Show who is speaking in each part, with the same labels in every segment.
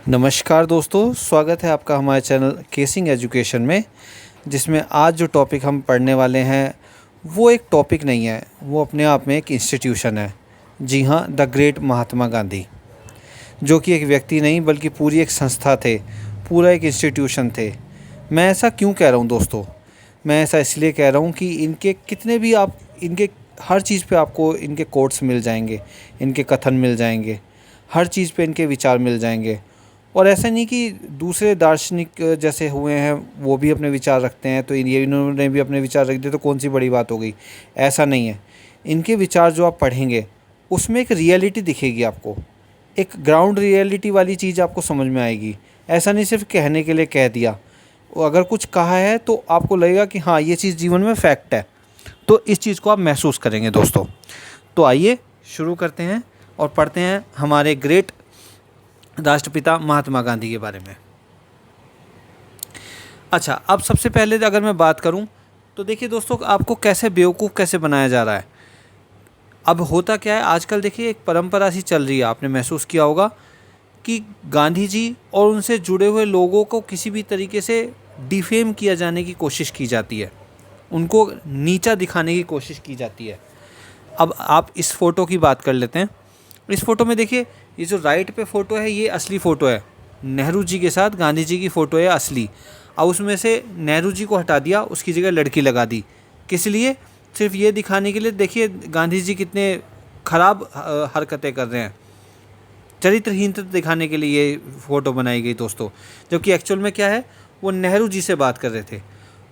Speaker 1: नमस्कार दोस्तों, स्वागत है आपका हमारे चैनल केसिंग एजुकेशन में। जिसमें आज जो टॉपिक हम पढ़ने वाले हैं वो एक टॉपिक नहीं है, वो अपने आप में एक इंस्टीट्यूशन है। जी हाँ, द ग्रेट महात्मा गांधी, जो कि एक व्यक्ति नहीं बल्कि पूरी एक संस्था थे, पूरा एक इंस्टीट्यूशन थे। मैं ऐसा क्यों कह रहा हूँ दोस्तों? मैं ऐसा इसलिए कह रहा हूँ कि इनके कितने भी आप इनके हर चीज़ पे आपको इनके कोट्स मिल जाएंगे, इनके कथन मिल जाएंगे, हर चीज़ पे इनके विचार मिल जाएंगे। और ऐसा नहीं कि दूसरे दार्शनिक जैसे हुए हैं वो भी अपने विचार रखते हैं तो ये इन्होंने भी अपने विचार रख दिए तो कौन सी बड़ी बात हो गई, ऐसा नहीं है। इनके विचार जो आप पढ़ेंगे उसमें एक रियलिटी दिखेगी आपको, एक ग्राउंड रियलिटी वाली चीज़ आपको समझ में आएगी। ऐसा नहीं सिर्फ कहने के लिए कह दिया, वो अगर कुछ कहा है तो आपको लगेगा कि हाँ ये चीज़ जीवन में फैक्ट है, तो इस चीज़ को आप महसूस करेंगे दोस्तों। तो आइए शुरू करते हैं और पढ़ते हैं हमारे ग्रेट राष्ट्रपिता महात्मा गांधी के बारे में। अच्छा, अब सबसे पहले अगर मैं बात करूं तो देखिए दोस्तों, आपको कैसे बेवकूफ़ कैसे बनाया जा रहा है। अब होता क्या है, आजकल देखिए एक परंपरा सी चल रही है, आपने महसूस किया होगा कि गांधी जी और उनसे जुड़े हुए लोगों को किसी भी तरीके से डिफेम किया जाने की कोशिश की जाती है, उनको नीचा दिखाने की कोशिश की जाती है। अब आप इस फ़ोटो की बात कर लेते हैं। इस फ़ोटो में देखिए, ये जो राइट पे फ़ोटो है ये असली फ़ोटो है, नेहरू जी के साथ गांधी जी की फ़ोटो है असली। अब उसमें से नेहरू जी को हटा दिया, उसकी जगह लड़की लगा दी। किस लिए? सिर्फ ये दिखाने के लिए। देखिए गांधी जी कितने ख़राब हरकतें कर रहे हैं, चरित्रहीनता दिखाने के लिए ये फ़ोटो बनाई गई दोस्तों, जबकि एक्चुअल में क्या है, वो नेहरू जी से बात कर रहे थे।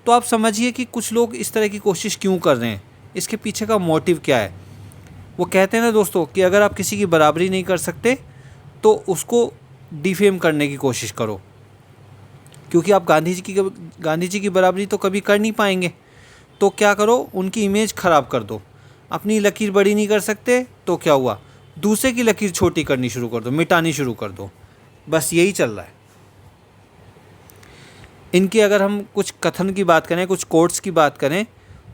Speaker 1: तो आप समझिए कि कुछ लोग इस तरह की कोशिश क्यों कर रहे हैं, इसके पीछे का मोटिव क्या है। वो कहते हैं ना दोस्तों कि अगर आप किसी की बराबरी नहीं कर सकते तो उसको डिफेम करने की कोशिश करो, क्योंकि आप गांधी जी की बराबरी तो कभी कर नहीं पाएंगे। तो क्या करो, उनकी इमेज ख़राब कर दो। अपनी लकीर बड़ी नहीं कर सकते तो क्या हुआ, दूसरे की लकीर छोटी करनी शुरू कर दो, मिटानी शुरू कर दो। बस यही चल रहा है इनके। अगर हम कुछ कथन की बात करें, कुछ कोट्स की बात करें,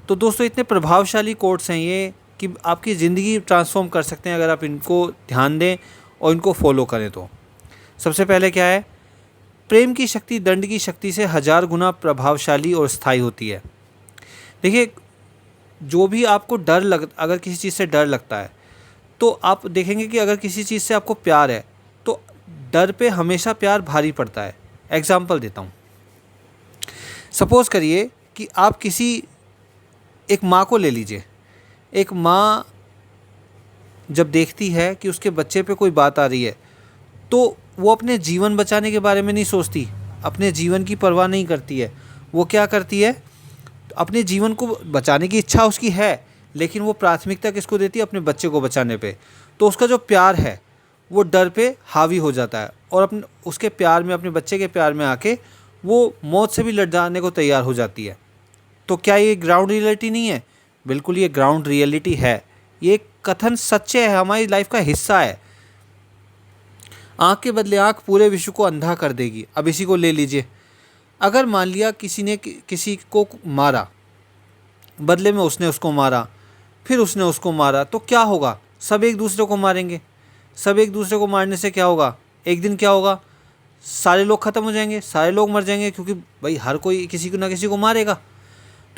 Speaker 1: तो दोस्तों इतने प्रभावशाली कोट्स हैं ये कि आपकी ज़िंदगी ट्रांसफॉर्म कर सकते हैं अगर आप इनको ध्यान दें और इनको फॉलो करें तो। सबसे पहले क्या है, प्रेम की शक्ति दंड की शक्ति से 1000 गुना प्रभावशाली और स्थायी होती है। देखिए, जो भी आपको अगर किसी चीज़ से डर लगता है तो आप देखेंगे कि अगर किसी चीज़ से आपको प्यार है तो डर पे हमेशा प्यार भारी पड़ता है। एग्जाम्पल देता हूँ। सपोज़ करिए कि आप एक माँ को ले लीजिए। एक माँ जब देखती है कि उसके बच्चे पे कोई बात आ रही है तो वो अपने जीवन बचाने के बारे में नहीं सोचती, अपने जीवन की परवाह नहीं करती है। वो क्या करती है, अपने जीवन को बचाने की इच्छा उसकी है, लेकिन वो प्राथमिकता किसको देती है, अपने बच्चे को बचाने पे। तो उसका जो प्यार है वो डर पे हावी हो जाता है और उसके प्यार में, अपने बच्चे के प्यार में आके वो मौत से भी लड़ जाने को तैयार हो जाती है। तो क्या ये ग्राउंड रियलिटी नहीं है? बिल्कुल ये ग्राउंड रियलिटी है। ये कथन सच्चे है, हमारी लाइफ का हिस्सा है। आँख के बदले आँख पूरे विश्व को अंधा कर देगी। अब इसी को ले लीजिए, अगर मान लिया किसी ने किसी को मारा, बदले में उसने उसको मारा, फिर उसने उसको मारा, तो क्या होगा? सब एक दूसरे को मारेंगे। सब एक दूसरे को मारने से क्या होगा, एक दिन क्या होगा, सारे लोग ख़त्म हो जाएंगे, सारे लोग मर जाएंगे, क्योंकि भाई हर कोई किसी को ना किसी को मारेगा।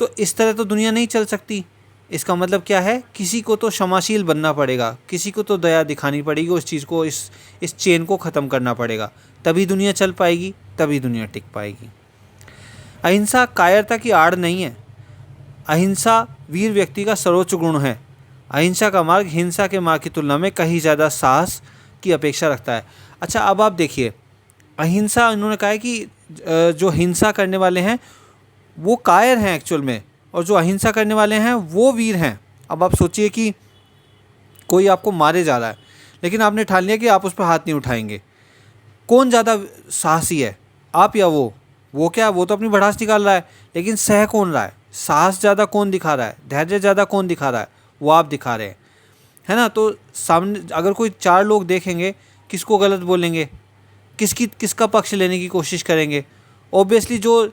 Speaker 1: तो इस तरह तो दुनिया नहीं चल सकती। इसका मतलब क्या है, किसी को तो क्षमाशील बनना पड़ेगा, किसी को तो दया दिखानी पड़ेगी, उस चीज़ को, इस चेन को ख़त्म करना पड़ेगा, तभी दुनिया चल पाएगी, तभी दुनिया टिक पाएगी। अहिंसा कायरता की आड़ नहीं है। अहिंसा वीर व्यक्ति का सर्वोच्च गुण है। अहिंसा का मार्ग हिंसा के मार्ग की तुलना में कहीं ज़्यादा साहस की अपेक्षा रखता है। अच्छा, अब आप देखिए, अहिंसा, इन्होंने कहा है कि जो हिंसा करने वाले हैं वो कायर हैं एक्चुअल में, और जो अहिंसा करने वाले हैं वो वीर हैं। अब आप सोचिए कि कोई आपको मारे जा रहा है, लेकिन आपने ठान लिया कि आप उस पर हाथ नहीं उठाएंगे। कौन ज़्यादा साहसी है, आप या वो? वो क्या, वो तो अपनी भड़ास निकाल रहा है, लेकिन सह कौन रहा है? साहस ज़्यादा कौन दिखा रहा है, धैर्य ज़्यादा कौन दिखा रहा है? वो आप दिखा रहे हैं, है ना। तो सामने अगर कोई 4 लोग देखेंगे, किसको गलत बोलेंगे, किसका पक्ष लेने की कोशिश करेंगे? ऑब्वियसली जो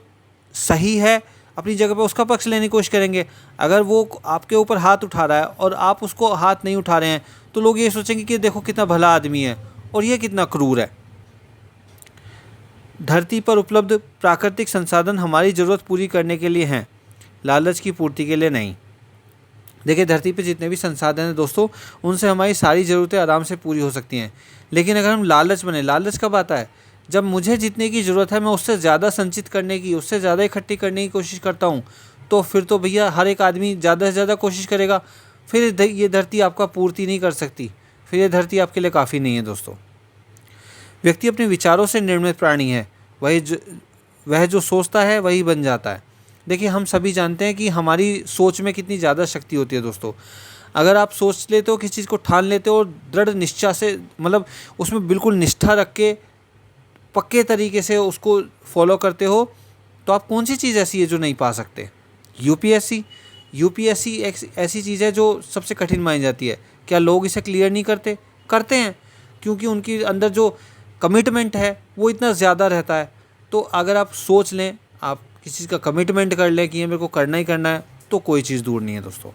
Speaker 1: सही है अपनी जगह पे उसका पक्ष लेने की कोशिश करेंगे। अगर वो आपके ऊपर हाथ उठा रहा है और आप उसको हाथ नहीं उठा रहे हैं तो लोग ये सोचेंगे कि देखो कितना भला आदमी है और ये कितना क्रूर है। धरती पर उपलब्ध प्राकृतिक संसाधन हमारी ज़रूरत पूरी करने के लिए हैं, लालच की पूर्ति के लिए नहीं। देखिए धरती पे जितने भी संसाधन हैं दोस्तों, उनसे हमारी सारी ज़रूरतें आराम से पूरी हो सकती हैं। लेकिन अगर हम लालच बने, लालच कब आता है? जब मुझे जितने की ज़रूरत है मैं उससे ज़्यादा संचित करने की, उससे ज़्यादा इकट्ठी करने की कोशिश करता हूँ, तो फिर तो भैया हर एक आदमी ज़्यादा से ज़्यादा कोशिश करेगा, फिर ये धरती आपका पूर्ति नहीं कर सकती, फिर ये धरती आपके लिए काफ़ी नहीं है दोस्तों। व्यक्ति अपने विचारों से निर्मित प्राणी है, वह जो सोचता है वही बन जाता है। देखिए हम सभी जानते हैं कि हमारी सोच में कितनी ज़्यादा शक्ति होती है दोस्तों। अगर आप सोच लेते हो, किसी चीज़ को ठान लेते हो और दृढ़ निश्चय से, मतलब उसमें बिल्कुल निष्ठा रख के पक्के तरीके से उसको फॉलो करते हो, तो आप कौन सी चीज़ ऐसी है जो नहीं पा सकते? यूपीएससी एक ऐसी चीज़ है जो सबसे कठिन मानी जाती है। क्या लोग इसे क्लियर नहीं करते? करते हैं, क्योंकि उनके अंदर जो कमिटमेंट है वो इतना ज़्यादा रहता है। तो अगर आप सोच लें, आप किसी चीज़ का कमिटमेंट कर लें कि ये मेरे को करना ही करना है, तो कोई चीज़ दूर नहीं है दोस्तों।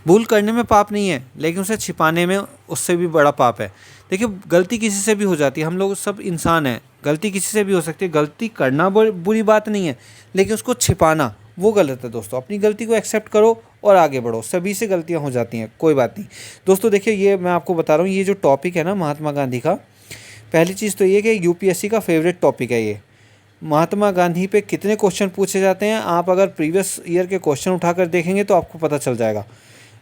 Speaker 1: भूल करने में पाप नहीं है, लेकिन उसे छिपाने में उससे भी बड़ा पाप है। देखिए गलती किसी से भी हो जाती है, हम लोग सब इंसान हैं, गलती किसी से भी हो सकती है। गलती करना बुरी बात नहीं है, लेकिन उसको छिपाना वो गलत है दोस्तों। अपनी गलती को एक्सेप्ट करो और आगे बढ़ो। सभी से गलतियां हो जाती हैं, कोई बात नहीं दोस्तों। देखिए ये मैं आपको बता रहा हूँ, ये जो टॉपिक है ना महात्मा गांधी का, पहली चीज़ तो ये कि यूपीएससी का फेवरेट टॉपिक है ये। महात्मा गांधी पे कितने क्वेश्चन पूछे जाते हैं, आप अगर प्रीवियस ईयर के क्वेश्चन उठाकर देखेंगे तो आपको पता चल जाएगा।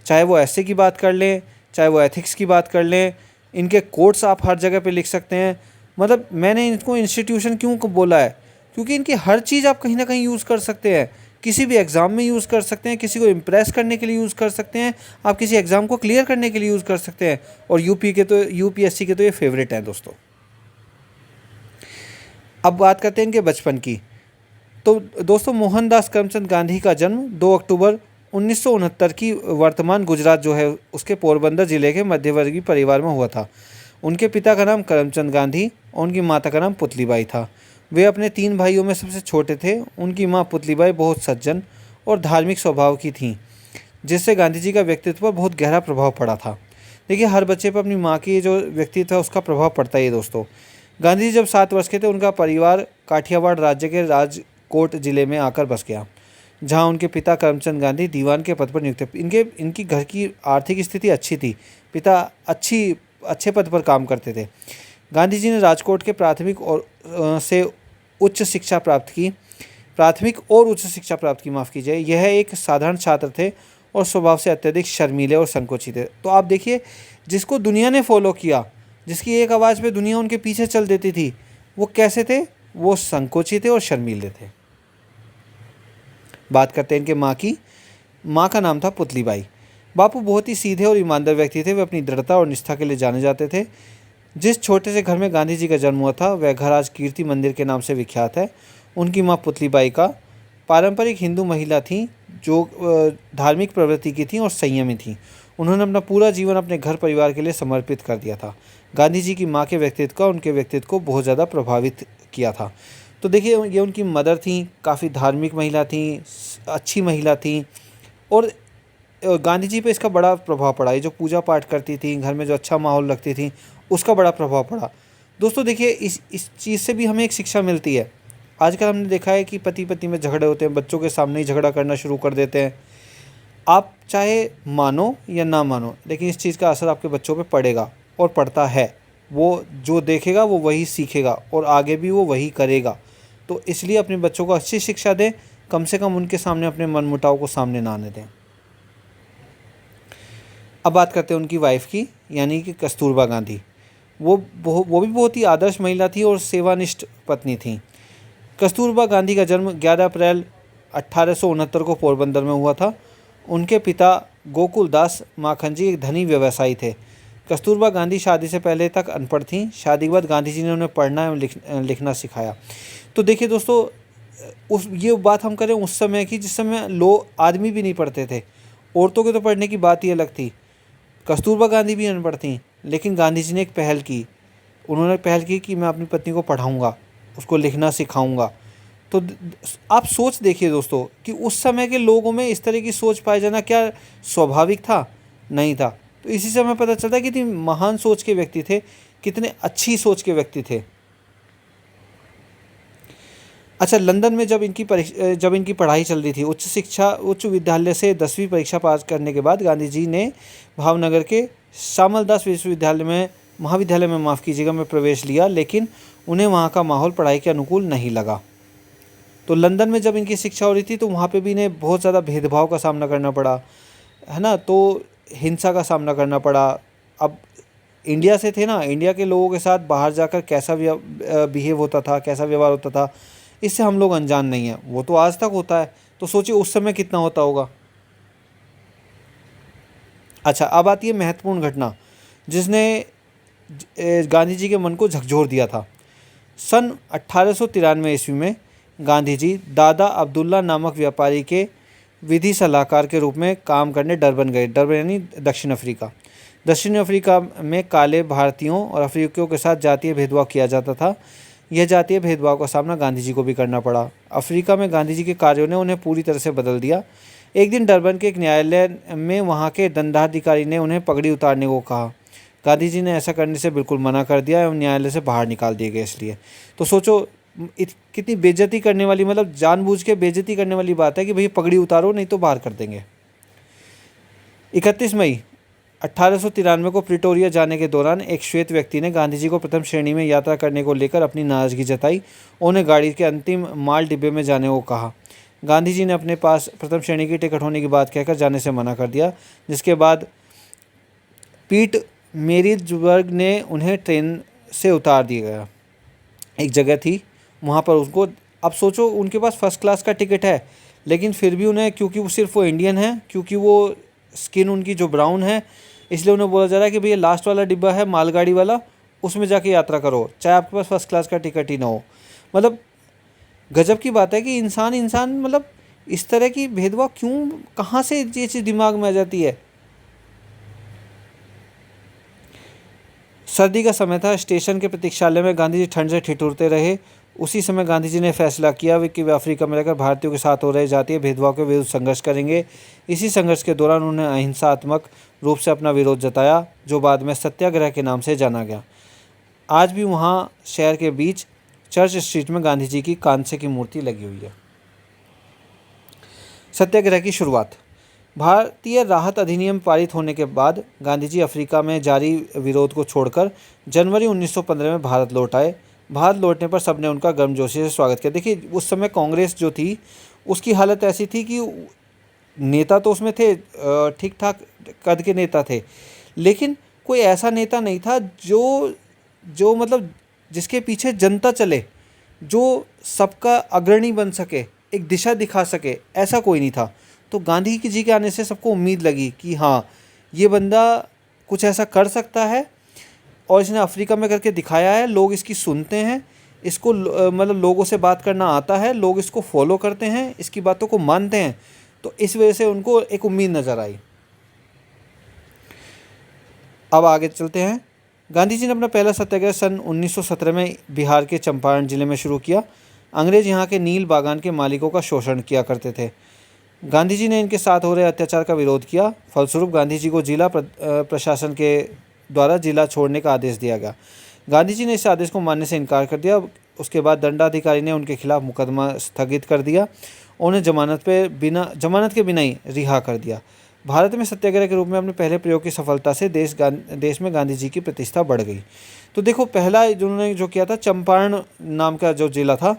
Speaker 1: चाहे वो ऐसे की बात कर लें, चाहे वो एथिक्स की बात कर लें, इनके कोट्स आप हर जगह पे लिख सकते हैं। मतलब मैंने इनको इंस्टीट्यूशन क्यों बोला है, क्योंकि इनकी हर चीज़ आप कहीं ना कहीं यूज़ कर सकते हैं। किसी भी एग्ज़ाम में यूज़ कर सकते हैं, किसी को इम्प्रेस करने के लिए यूज़ कर सकते हैं, आप किसी एग्ज़ाम को क्लियर करने के लिए यूज़ कर सकते हैं। और यूपीएससी के तो ये फेवरेट हैं दोस्तों। अब बात करते हैं इनके बचपन की। तो दोस्तों मोहनदास करमचंद गांधी का जन्म 2 अक्टूबर 1969 की वर्तमान गुजरात जो है उसके पोरबंदर ज़िले के मध्यवर्गीय परिवार में हुआ था। उनके पिता का नाम करमचंद गांधी और उनकी माता का नाम पुतलीबाई था। वे अपने 3 भाइयों में सबसे छोटे थे। उनकी माँ पुतलीबाई बहुत सज्जन और धार्मिक स्वभाव की थीं, जिससे गांधी जी का व्यक्तित्व पर बहुत गहरा प्रभाव पड़ा था। देखिए हर बच्चे पर अपनी माँ की जो व्यक्तित्व है उसका प्रभाव पड़ता ही है दोस्तों। गांधी जी जब 7 वर्ष के थे, उनका परिवार काठियावाड़ राज्य के राजकोट ज़िले में आकर बस गया, जहां उनके पिता करमचंद गांधी दीवान के पद पर नियुक्त थे। इनकी घर की आर्थिक स्थिति अच्छी थी, पिता अच्छे पद पर काम करते थे। गांधी जी ने राजकोट के प्राथमिक और उच्च शिक्षा प्राप्त की माफ़ कीजिए। यह एक साधारण छात्र थे और स्वभाव से अत्यधिक शर्मीले और संकोची थे। तो आप देखिए, जिसको दुनिया ने फॉलो किया, जिसकी एक आवाज़ पे दुनिया उनके पीछे चल देती थी, वो कैसे थे? वो संकोची थे और शर्मीले थे। बात करते हैं इनके माँ की। माँ का नाम था पुतलीबाई। बापू बहुत ही सीधे और ईमानदार व्यक्ति थे। वे अपनी दृढ़ता और निष्ठा के लिए जाने जाते थे। जिस छोटे से घर में गांधी जी का जन्म हुआ था, वह घर आज कीर्ति मंदिर के नाम से विख्यात है। उनकी माँ पुतलीबाई का पारंपरिक हिंदू महिला थी, जो धार्मिक प्रवृत्ति की थी और संयमी थी। उन्होंने अपना पूरा जीवन अपने घर परिवार के लिए समर्पित कर दिया था। गांधी जी की माँ के व्यक्तित्व का उनके व्यक्तित्व को बहुत ज़्यादा प्रभावित किया था। तो देखिए ये उनकी मदर थी, काफ़ी धार्मिक महिला थी, अच्छी महिला थी, और गांधी जी पे इसका बड़ा प्रभाव पड़ा। ये जो पूजा पाठ करती थी, घर में जो अच्छा माहौल रखती थी, उसका बड़ा प्रभाव पड़ा। दोस्तों देखिए इस चीज़ से भी हमें एक शिक्षा मिलती है। आजकल हमने देखा है कि पति पत्नी में झगड़े होते हैं, बच्चों के सामने ही झगड़ा करना शुरू कर देते हैं। आप चाहे मानो या ना मानो, लेकिन इस चीज़ का असर आपके बच्चों पे पड़ेगा और पड़ता है। वो जो देखेगा वो वही सीखेगा और आगे भी वो वही करेगा। तो इसलिए अपने बच्चों को अच्छी शिक्षा दें, कम से कम उनके सामने अपने मनमुटाव को सामने ना आने दें। अब बात करते हैं उनकी वाइफ की, यानी कि कस्तूरबा गांधी। वो भी बहुत ही आदर्श महिला थी और सेवानिष्ठ पत्नी थी। कस्तूरबा गांधी का जन्म 11 अप्रैल 1869 को पोरबंदर में हुआ था। उनके पिता गोकुल दास माखनजी एक धनी व्यवसायी थे। कस्तूरबा गांधी शादी से पहले तक अनपढ़ थीं। शादी के बाद गांधी जी ने उन्हें पढ़ना एवं लिखना सिखाया। तो देखिए दोस्तों, ये बात हम करें उस समय की, जिस समय लोग आदमी भी नहीं पढ़ते थे। औरतों के तो पढ़ने की बात ही अलग थी। कस्तूरबा गांधी भी अनपढ़ थीं, लेकिन गांधी जी ने एक पहल की। उन्होंने पहल की कि मैं अपनी पत्नी को पढ़ाऊँगा, उसको लिखना सिखाऊँगा। तो आप सोच देखिए दोस्तों कि उस समय के लोगों में इस तरह की सोच पाए जाना क्या स्वाभाविक था? नहीं था। तो इसी से हमें पता चलता है कि कितनी महान सोच के व्यक्ति थे, कितने अच्छी सोच के व्यक्ति थे। अच्छा, लंदन में जब इनकी पढ़ाई चल रही थी, उच्च विद्यालय से 10वीं परीक्षा पास करने के बाद गांधी जी ने भावनगर के श्यामलदास महाविद्यालय में माफ़ कीजिएगा में प्रवेश लिया, लेकिन उन्हें वहाँ का माहौल पढ़ाई के अनुकूल नहीं लगा। तो लंदन में जब इनकी शिक्षा हो रही थी तो वहाँ पे भी इन्हें बहुत ज़्यादा भेदभाव का सामना करना पड़ा, है ना, तो हिंसा का सामना करना पड़ा। अब इंडिया से थे ना, इंडिया के लोगों के साथ बाहर जाकर कैसा बिहेव होता था, कैसा व्यवहार होता था, इससे हम लोग अनजान नहीं हैं। वो तो आज तक होता है, तो सोचिए उस समय कितना होता होगा। अच्छा, अब आती है महत्वपूर्ण घटना जिसने गांधी जी के मन को झकझोर दिया था। सन 1893 ईस्वी में गांधी जी दादा अब्दुल्ला नामक व्यापारी के विधि सलाहकार के रूप में काम करने डरबन गए। डरबन यानी दक्षिण अफ्रीका। दक्षिण अफ्रीका में काले भारतीयों और अफ्रीकियों के साथ जातीय भेदभाव किया जाता था। यह जातीय भेदभाव का सामना गांधी जी को भी करना पड़ा। अफ्रीका में गांधी जी के कार्यों ने उन्हें पूरी तरह से बदल दिया। एक दिन डरबन के एक न्यायालय में वहाँ के दंडाधिकारी ने उन्हें पगड़ी उतारने को कहा। गांधी जी ने ऐसा करने से बिल्कुल मना कर दिया एवं न्यायालय से बाहर निकाल दिए गए इसलिए। तो सोचो कितनी बेइज्जती करने वाली, मतलब जानबूझ के बेइज्जती करने वाली बात है कि भई पगड़ी उतारो नहीं तो बाहर कर देंगे। 31 मई 1893 को प्रिटोरिया जाने के दौरान एक श्वेत व्यक्ति ने गांधी जी को प्रथम श्रेणी में यात्रा करने को लेकर अपनी नाराजगी जताई। उन्हें गाड़ी के अंतिम माल डिब्बे में जाने को कहा। गांधी जी ने अपने पास प्रथम श्रेणी की टिकट होने की बात कहकर जाने से मना कर दिया, जिसके बाद पीट मेरिट्सबर्ग ने उन्हें ट्रेन से उतार दिया गया। एक जगह थी वहाँ पर उनको, अब सोचो उनके पास फर्स्ट क्लास का टिकट है, लेकिन फिर भी उन्हें, क्योंकि वो सिर्फ वो इंडियन है, क्योंकि वो स्किन उनकी जो ब्राउन है, इसलिए उन्हें बोला जा रहा है कि भैया लास्ट वाला डिब्बा है मालगाड़ी वाला, उसमें जाके यात्रा करो, चाहे आपके पास फर्स्ट क्लास का टिकट ही ना हो। मतलब गजब की बात है कि इंसान मतलब इस तरह की भेदभाव क्यों, कहाँ से ये चीज़ दिमाग में आ जाती है। सर्दी का समय था। स्टेशन के प्रतीक्षालय में गांधी जी ठंड से ठिठुरते रहे। उसी समय गांधी जी ने फैसला किया कि वे अफ्रीका में रहकर भारतीयों के साथ हो रहे जातीय भेदभाव के विरुद्ध संघर्ष करेंगे। इसी संघर्ष के दौरान उन्होंने अहिंसात्मक रूप से अपना विरोध जताया, जो बाद में सत्याग्रह के नाम से जाना गया। आज भी वहाँ शहर के बीच चर्च स्ट्रीट में गांधी जी की कांस्य की मूर्ति लगी हुई है। सत्याग्रह की शुरुआत। भारतीय राहत अधिनियम पारित होने के बाद गांधी जी अफ्रीका में जारी विरोध को छोड़कर जनवरी 1915 में भारत लौट आए। भारत लौटने पर सबने उनका गर्मजोशी से स्वागत किया। देखिए उस समय कांग्रेस जो थी उसकी हालत ऐसी थी कि नेता तो उसमें थे, ठीक ठाक कद के नेता थे, लेकिन कोई ऐसा नेता नहीं था जो मतलब जिसके पीछे जनता चले, जो सबका अग्रणी बन सके, एक दिशा दिखा सके, ऐसा कोई नहीं था। तो गांधी जी के आने से सबको उम्मीद लगी कि हाँ, ये बंदा कुछ ऐसा कर सकता है और इसने अफ्रीका में करके दिखाया है, लोग इसकी सुनते हैं, इसको मतलब लोगों से बात करना आता है, लोग इसको फॉलो करते हैं, इसकी बातों को मानते हैं। तो इस वजह से उनको एक उम्मीद नज़र आई। अब आगे चलते हैं। गांधी जी ने अपना पहला सत्याग्रह सन 1917 में बिहार के चंपारण जिले में शुरू किया। अंग्रेज यहाँ के नील बागान के मालिकों का शोषण किया करते थे। गांधी जी ने इनके साथ हो रहे अत्याचार का विरोध किया। फलस्वरूप गांधी जी को जिला प्रशासन के द्वारा जिला छोड़ने का आदेश दिया गया। गांधी जी ने इस आदेश को मानने से इनकार कर दिया। उसके बाद दंडाधिकारी ने उनके खिलाफ मुकदमा स्थगित कर दिया। उन्हें जमानत के बिना ही रिहा कर दिया। भारत में सत्याग्रह के रूप में अपने पहले प्रयोग की सफलता से देश में गांधी जी की प्रतिष्ठा बढ़ गई। तो देखो पहला जिन्होंने जो किया था, चंपारण नाम का जो जिला था,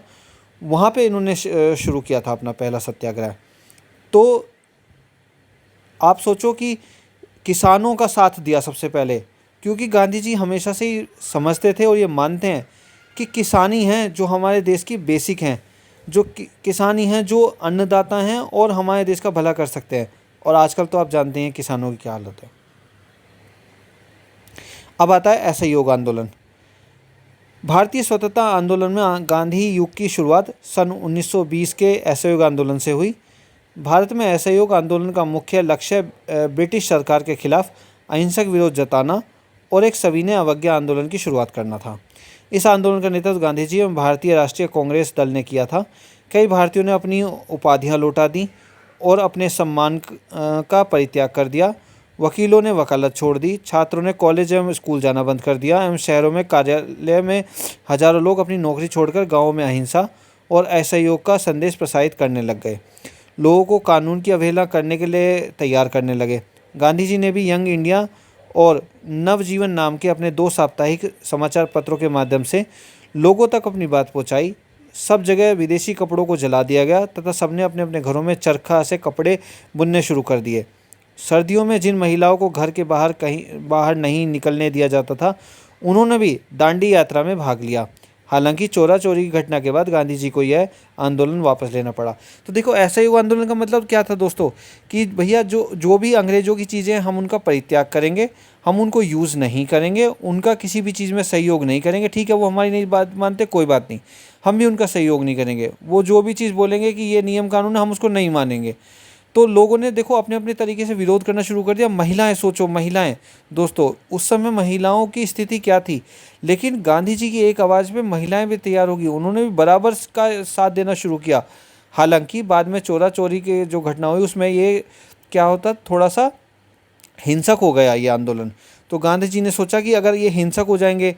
Speaker 1: वहाँ पे इन्होंने शुरू किया था अपना पहला सत्याग्रह। तो आप सोचो कि किसानों का साथ दिया सबसे पहले, क्योंकि गांधी जी हमेशा से ही समझते थे और ये मानते हैं कि किसानी हैं जो हमारे देश की बेसिक हैं, जो किसानी हैं जो अन्नदाता हैं और हमारे देश का भला कर सकते हैं। और आजकल तो आप जानते हैं किसानों की क्या हालत है। अब आता है असहयोग आंदोलन। भारतीय स्वतंत्रता आंदोलन में गांधी युग की शुरुआत सन 1920 के असहयोग आंदोलन से हुई। भारत में असहयोग आंदोलन का मुख्य लक्ष्य ब्रिटिश सरकार के खिलाफ अहिंसक विरोध जताना और एक सविनय अवज्ञा आंदोलन की शुरुआत करना था। इस आंदोलन का नेतृत्व गांधी जी एवं भारतीय राष्ट्रीय कांग्रेस दल ने किया था। कई भारतीयों ने अपनी उपाधियां लौटा दी और अपने सम्मान का परित्याग कर दिया। वकीलों ने वकालत छोड़ दी। छात्रों ने कॉलेज एवं स्कूल जाना बंद कर दिया एवं शहरों में कार्यालय में हजारों लोग अपनी नौकरी छोड़कर गाँवों में अहिंसा और असहयोग का संदेश प्रसारित करने लग गए। लोगों को कानून की अवहेलना करने के लिए तैयार करने लगे। गांधी जी ने भी यंग इंडिया और नवजीवन नाम के अपने 2 साप्ताहिक समाचार पत्रों के माध्यम से लोगों तक अपनी बात पहुंचाई। सब जगह विदेशी कपड़ों को जला दिया गया तथा सबने अपने अपने घरों में चरखा से कपड़े बुनने शुरू कर दिए। सर्दियों में जिन महिलाओं को घर के बाहर नहीं निकलने दिया जाता था, उन्होंने भी दांडी यात्रा में भाग लिया। हालांकि चोरा चोरी की घटना के बाद गांधी जी को यह आंदोलन वापस लेना पड़ा। तो देखो, ऐसा ही वो आंदोलन का मतलब क्या था दोस्तों, कि भैया जो जो भी अंग्रेज़ों की चीज़ें हैं हम उनका परित्याग करेंगे, हम उनको यूज़ नहीं करेंगे, उनका किसी भी चीज़ में सहयोग नहीं करेंगे। ठीक है, वो हमारी नहीं बात मानते, कोई बात नहीं, हम भी उनका सहयोग नहीं करेंगे। वो जो भी चीज़ बोलेंगे कि ये नियम कानून है, हम उसको नहीं मानेंगे। तो लोगों ने देखो अपने अपने तरीके से विरोध करना शुरू कर दिया। महिलाएं, सोचो महिलाएं दोस्तों, उस समय महिलाओं की स्थिति क्या थी, लेकिन गांधी जी की एक आवाज़ पे महिलाएं भी तैयार होगी, उन्होंने भी बराबर का साथ देना शुरू किया। हालांकि बाद में चोरा चोरी के जो घटना हुई उसमें ये क्या होता, थोड़ा सा हिंसक हो गया ये आंदोलन। तो गांधी जी ने सोचा कि अगर ये हिंसक हो जाएंगे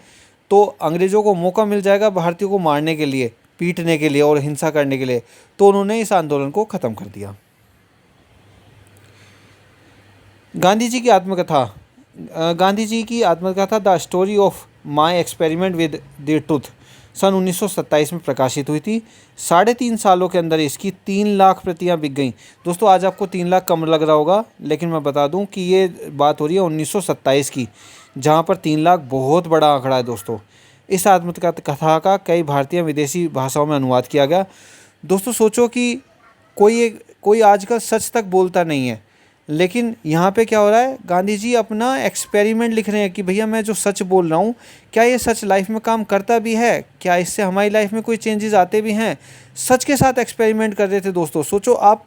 Speaker 1: तो अंग्रेज़ों को मौका मिल जाएगा भारतीयों को मारने के लिए, पीटने के लिए और हिंसा करने के लिए। तो उन्होंने इस आंदोलन को ख़त्म कर दिया। गांधी जी की आत्मकथा। गांधी जी की आत्मकथा the story of my experiment with the truth सन 1927 में प्रकाशित हुई थी। 3.5 सालों के अंदर इसकी 3 लाख प्रतियां बिक गईं। दोस्तों, आज आपको 3 लाख कम लग रहा होगा, लेकिन मैं बता दूं कि ये बात हो रही है 1927 की, जहां पर 3 लाख बहुत बड़ा आंकड़ा है दोस्तों। इस आत्मकथा का कई भारतीय विदेशी भाषाओं में अनुवाद किया गया। दोस्तों सोचो कि कोई आजकल सच तक बोलता नहीं है, लेकिन यहाँ पे क्या हो रहा है, गांधी जी अपना एक्सपेरिमेंट लिख रहे हैं कि भैया मैं जो सच बोल रहा हूँ, क्या ये सच लाइफ में काम करता भी है, क्या इससे हमारी लाइफ में कोई चेंजेस आते भी हैं। सच के साथ एक्सपेरिमेंट कर रहे थे दोस्तों। सोचो आप,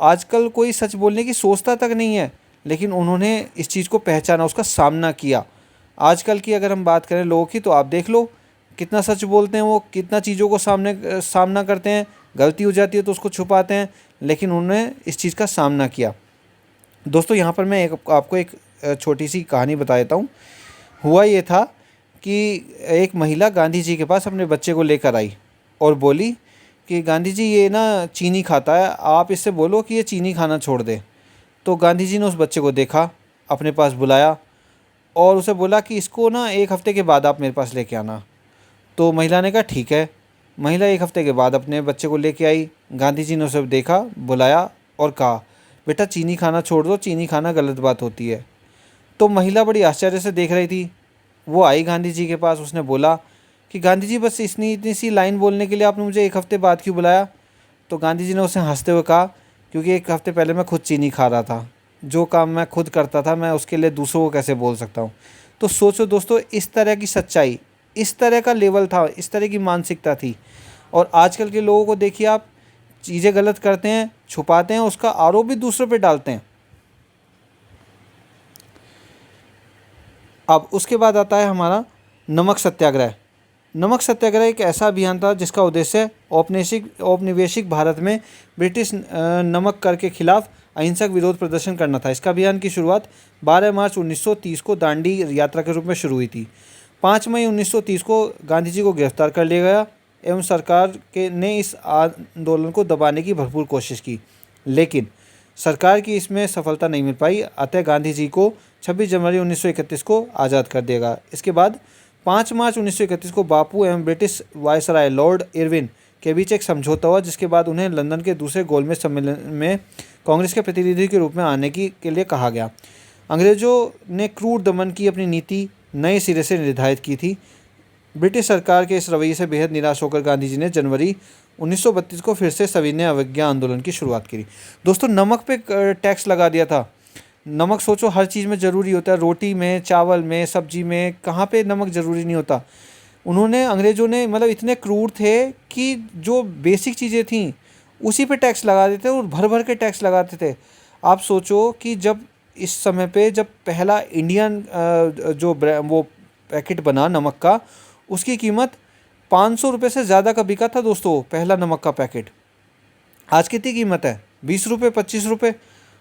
Speaker 1: आजकल कोई सच बोलने की सोचता तक नहीं है, लेकिन उन्होंने इस चीज़ को पहचाना, उसका सामना किया। आजकल की अगर हम बात करें लोगों की, तो आप देख लो कितना सच बोलते हैं, वो कितना चीज़ों को सामना करते हैं। गलती हो जाती है तो उसको छुपाते हैं, लेकिन उन्होंने इस चीज़ का सामना किया। दोस्तों यहाँ पर मैं आपको एक छोटी सी कहानी बता देता हूँ। हुआ ये था कि एक महिला गांधी जी के पास अपने बच्चे को लेकर आई और बोली कि गांधी जी ये ना चीनी खाता है, आप इससे बोलो कि ये चीनी खाना छोड़ दे। तो गांधी जी ने उस बच्चे को देखा, अपने पास बुलाया और उसे बोला कि इसको ना 1 हफ़्ते के बाद आप मेरे पास लेके आना। तो महिला ने कहा ठीक है। महिला 1 हफ़्ते के बाद अपने बच्चे को लेके आई। गांधी जी ने उसे देखा, बुलाया और कहा बेटा चीनी खाना छोड़ दो, चीनी खाना गलत बात होती है। तो महिला बड़ी आश्चर्य से देख रही थी। वो आई गांधी जी के पास, उसने बोला कि गांधी जी बस इतनी सी लाइन बोलने के लिए आपने मुझे 1 हफ़्ते बाद क्यों बुलाया। तो गांधी जी ने उसे हंसते हुए कहा क्योंकि 1 हफ़्ते पहले मैं खुद चीनी खा रहा था, जो काम मैं खुद करता था मैं उसके लिए दूसरों को कैसे बोल सकता हूँ। तो सोचो दोस्तों, इस तरह की सच्चाई, इस तरह का लेवल था, इस तरह की मानसिकता थी। और आजकल के लोगों को देखिए आप, चीज़ें गलत करते हैं, छुपाते हैं, उसका आरोप भी दूसरों पे डालते हैं। अब उसके बाद आता है हमारा नमक सत्याग्रह। नमक सत्याग्रह एक ऐसा अभियान था जिसका उद्देश्य औपनिवेशिक भारत में ब्रिटिश नमक कर के खिलाफ अहिंसक विरोध प्रदर्शन करना था। इसका अभियान की शुरुआत 12 मार्च 1930 को दांडी यात्रा के रूप में शुरू हुई थी। 5 मई 1930 को गांधी जी को गिरफ्तार कर लिया गया एवं सरकार ने इस आंदोलन को दबाने की भरपूर कोशिश की, लेकिन सरकार की इसमें सफलता नहीं मिल पाई। अतः गांधी जी को 26 जनवरी 1931 को आज़ाद कर दिया गया। इसके बाद 5 मार्च 1931 को बापू एवं ब्रिटिश वायसराय लॉर्ड इरविन के बीच एक समझौता हुआ, जिसके बाद उन्हें लंदन के दूसरे गोलमेज सम्मेलन में कांग्रेस के प्रतिनिधि के रूप में आने के लिए कहा गया। अंग्रेज़ों ने क्रूर दमन की अपनी नीति नए सिरे से निर्धारित की थी। ब्रिटिश सरकार के इस रवैये से बेहद निराश होकर गांधी जी ने जनवरी 1932 को फिर से सविनय अवज्ञा आंदोलन की शुरुआत की। दोस्तों नमक पे टैक्स लगा दिया था। नमक सोचो हर चीज़ में ज़रूरी होता है, रोटी में, चावल में, सब्जी में, कहाँ पे नमक ज़रूरी नहीं होता। अंग्रेज़ों ने मतलब इतने क्रूर थे कि जो बेसिक चीज़ें थीं उसी पे टैक्स लगा देते और भर भर के टैक्स लगाते थे। आप सोचो कि जब इस समय पे जब पहला इंडियन जो वो पैकेट बना नमक का, उसकी कीमत 500 रुपये से ज़्यादा का बिका था दोस्तों, पहला नमक का पैकेट। आज कितनी कीमत है? 20 रुपये, 25 रुपये।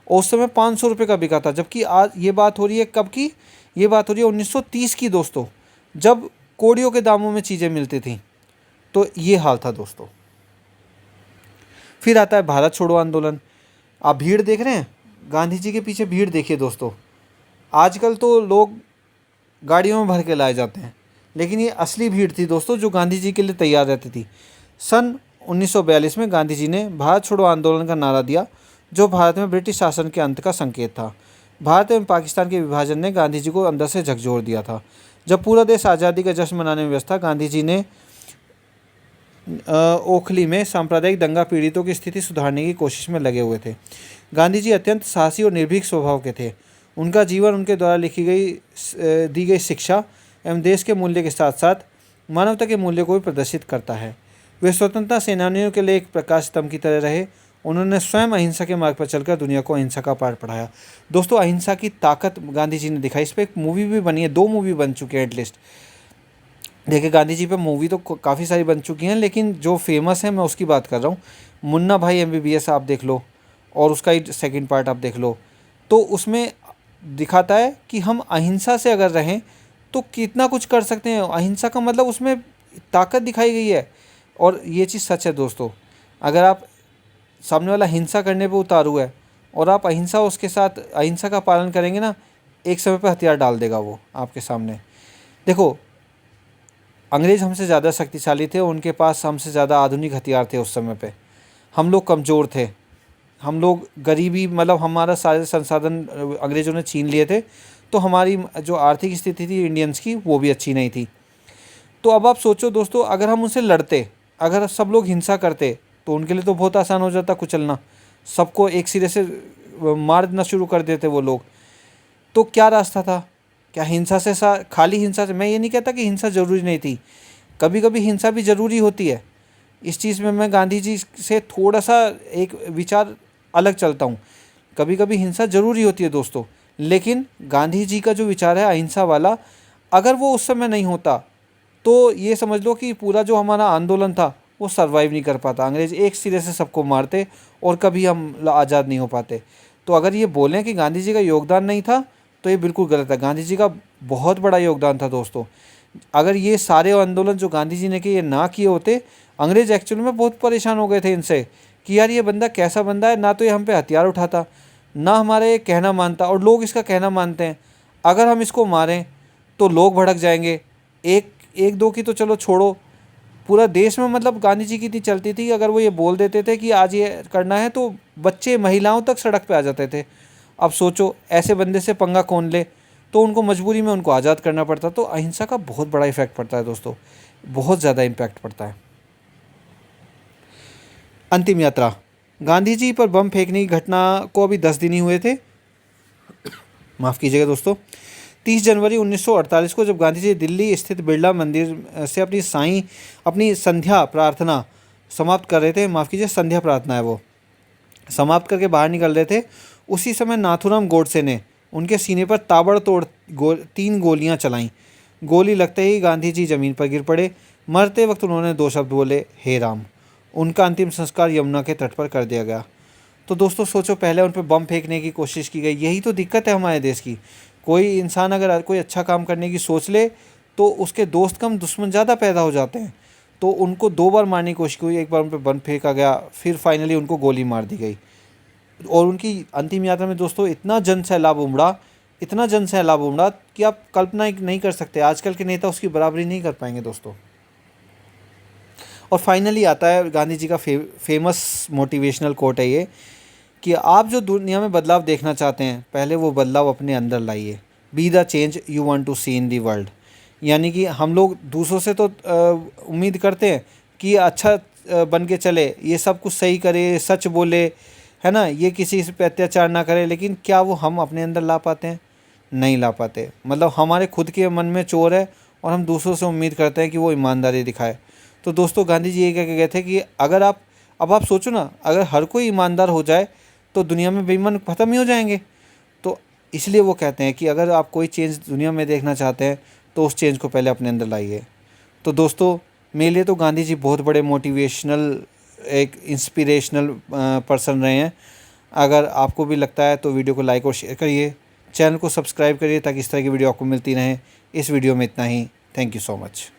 Speaker 1: और उस समय 500 रुपये का बिका था। जबकि आज ये बात हो रही है कब की? ये बात हो रही है 1930 की दोस्तों, जब कौड़ियों के दामों में चीज़ें मिलती थी। तो ये हाल था दोस्तों। फिर आता है भारत छोड़ो आंदोलन। आप भीड़ देख रहे हैं, गांधी जी के पीछे भीड़ देखिए दोस्तों। आजकल तो लोग गाड़ियों में भर के लाए जाते हैं, लेकिन ये असली भीड़ थी दोस्तों जो गांधी जी के लिए तैयार रहती थी। सन 1942 में गांधी जी ने भारत छोड़ो आंदोलन का नारा दिया, जो भारत में ब्रिटिश शासन के अंत का संकेत था। भारत एवं पाकिस्तान के विभाजन ने गांधी जी को अंदर से झकझोर दिया था। जब पूरा देश आज़ादी का जश्न मनाने में व्यस्त था, गांधी जी ने ओखली में सांप्रदायिक दंगा पीड़ितों की स्थिति सुधारने की कोशिश में लगे हुए थे। गांधी जी अत्यंत साहसी और निर्भीक स्वभाव के थे। उनका जीवन, उनके द्वारा दी गई शिक्षा एवं देश के मूल्य के साथ साथ मानवता के मूल्य को भी प्रदर्शित करता है। वे स्वतंत्रता सेनानियों के लिए एक प्रकाश स्तंभ की तरह रहे। उन्होंने स्वयं अहिंसा के मार्ग पर चलकर दुनिया को अहिंसा का पाठ पढ़ाया। दोस्तों, अहिंसा की ताकत गांधी जी ने दिखाई। इस पर एक मूवी भी बनी है, 2 मूवी बन चुके हैं एटलीस्ट। देखिए, गांधी जी पे मूवी तो काफ़ी सारी बन चुकी हैं, लेकिन जो फेमस है मैं उसकी बात कर रहा हूँ। मुन्ना भाई MBBS आप देख लो, और उसका ही सेकंड पार्ट आप देख लो, तो उसमें दिखाता है कि हम अहिंसा से अगर रहें तो कितना कुछ कर सकते हैं। अहिंसा का मतलब उसमें ताकत दिखाई गई है, और ये चीज़ सच है दोस्तों। अगर आप सामने वाला हिंसा करने पे उतारू है और आप उसके साथ अहिंसा का पालन करेंगे ना, एक समय पर हथियार डाल देगा वो आपके सामने। देखो, अंग्रेज़ हमसे ज़्यादा शक्तिशाली थे, उनके पास हमसे ज़्यादा आधुनिक हथियार थे उस समय पे। हम लोग कमज़ोर थे, हम लोग गरीबी, मतलब हमारा सारे संसाधन अंग्रेज़ों ने छीन लिए थे, तो हमारी जो आर्थिक स्थिति थी इंडियंस की, वो भी अच्छी नहीं थी। तो अब आप सोचो दोस्तों, अगर हम उनसे लड़ते, अगर सब लोग हिंसा करते, तो उनके लिए तो बहुत आसान हो जाता कुचलना, सबको एक सिरे से मारना शुरू कर देते वो लोग। तो क्या रास्ता था? क्या हिंसा से खाली हिंसा से? मैं ये नहीं कहता कि हिंसा ज़रूरी नहीं थी, कभी कभी हिंसा भी ज़रूरी होती है। इस चीज़ में मैं गांधी जी से थोड़ा सा एक विचार अलग चलता हूँ। कभी कभी हिंसा ज़रूरी होती है दोस्तों, लेकिन गांधी जी का जो विचार है अहिंसा वाला, अगर वो उस समय नहीं होता तो ये समझ लो कि पूरा जो हमारा आंदोलन था वो सरवाइव नहीं कर पाता। अंग्रेज़ एक सिरे से सबको मारते और कभी हम आज़ाद नहीं हो पाते। तो अगर ये बोलें कि गांधी जी का योगदान नहीं था, तो ये बिल्कुल गलत है। गांधी जी का बहुत बड़ा योगदान था दोस्तों। अगर ये सारे आंदोलन जो गांधी जी ने किए ये ना किए होते, अंग्रेज़ एक्चुअली में बहुत परेशान हो गए थे इनसे कि यार ये बंदा कैसा बंदा है, ना तो ये हम पे हथियार उठाता, ना हमारे कहना मानता, और लोग इसका कहना मानते हैं। अगर हम इसको मारें तो लोग भड़क जाएंगे। एक दो की तो चलो छोड़ो, पूरा देश में मतलब गांधी जी की इतनी चलती थी, अगर वो ये बोल देते थे कि आज ये करना है, तो बच्चे महिलाओं तक सड़क पे आ जाते थे। अब सोचो, ऐसे बंदे से पंगा कौन ले, तो उनको मजबूरी में उनको आज़ाद करना पड़ता। तो अहिंसा का बहुत बड़ा इफेक्ट पड़ता है दोस्तों, बहुत ज़्यादा इम्पैक्ट पड़ता है। अंतिम यात्रा। गांधी जी पर बम फेंकने की घटना को अभी 10 दिन ही हुए थे, माफ़ कीजिएगा दोस्तों। 30 जनवरी 1948 को जब गांधी जी दिल्ली स्थित बिरला मंदिर से अपनी संध्या प्रार्थना समाप्त कर रहे थे, माफ़ कीजिए संध्या प्रार्थना है वो, समाप्त करके बाहर निकल रहे थे, उसी समय नाथूराम गोडसे ने उनके सीने पर ताबड़तोड़ 3 गोलियां चलाईं। गोली लगते ही गांधी जी ज़मीन पर गिर पड़े। मरते वक्त उन्होंने 2 शब्द बोले, हे राम। उनका अंतिम संस्कार यमुना के तट पर कर दिया गया। तो दोस्तों सोचो, पहले उन पर बम फेंकने की कोशिश की गई। यही तो दिक्कत है हमारे देश की। कोई इंसान अगर कोई अच्छा काम करने की सोच ले, तो उसके दोस्त कम दुश्मन ज़्यादा पैदा हो जाते हैं। तो उनको 2 बार मारने की कोशिश हुई, एक बार उन पर बम फेंका गया, फिर फाइनली उनको गोली मार दी गई। और उनकी अंतिम यात्रा में दोस्तों इतना जन सैलाब उमड़ा कि आप कल्पना नहीं कर सकते। आजकल के नेता उसकी बराबरी नहीं कर पाएंगे दोस्तों। और फाइनली आता है गांधी जी का फेमस मोटिवेशनल कोट है ये, कि आप जो दुनिया में बदलाव देखना चाहते हैं, पहले वो बदलाव अपने अंदर लाइए। Be the change you want to see in the world. यानी कि हम लोग दूसरों से तो उम्मीद करते हैं कि अच्छा बन के चले, ये सब कुछ सही करे, सच बोले, है ना, ये किसी पे अत्याचार ना करे, लेकिन क्या वो हम अपने अंदर ला पाते हैं? नहीं ला पाते। मतलब हमारे खुद के मन में चोर है और हम दूसरों से उम्मीद करते हैं कि वो ईमानदारी दिखाए। तो दोस्तों गांधी जी ये कह के गए थे कि अगर आप सोचो ना, अगर हर कोई ईमानदार हो जाए तो दुनिया में बेईमान ख़त्म ही हो जाएंगे। तो इसलिए वो कहते हैं कि अगर आप कोई चेंज दुनिया में देखना चाहते हैं तो उस चेंज को पहले अपने अंदर लाइए। तो दोस्तों मेरे लिए तो गांधी जी बहुत बड़े मोटिवेशनल, एक इंस्पिरेशनल पर्सन रहे हैं। अगर आपको भी लगता है तो वीडियो को लाइक और शेयर करिए, चैनल को सब्सक्राइब करिए ताकि इस तरह की वीडियो आपको मिलती रहें। इस वीडियो में इतना ही। Thank you so much.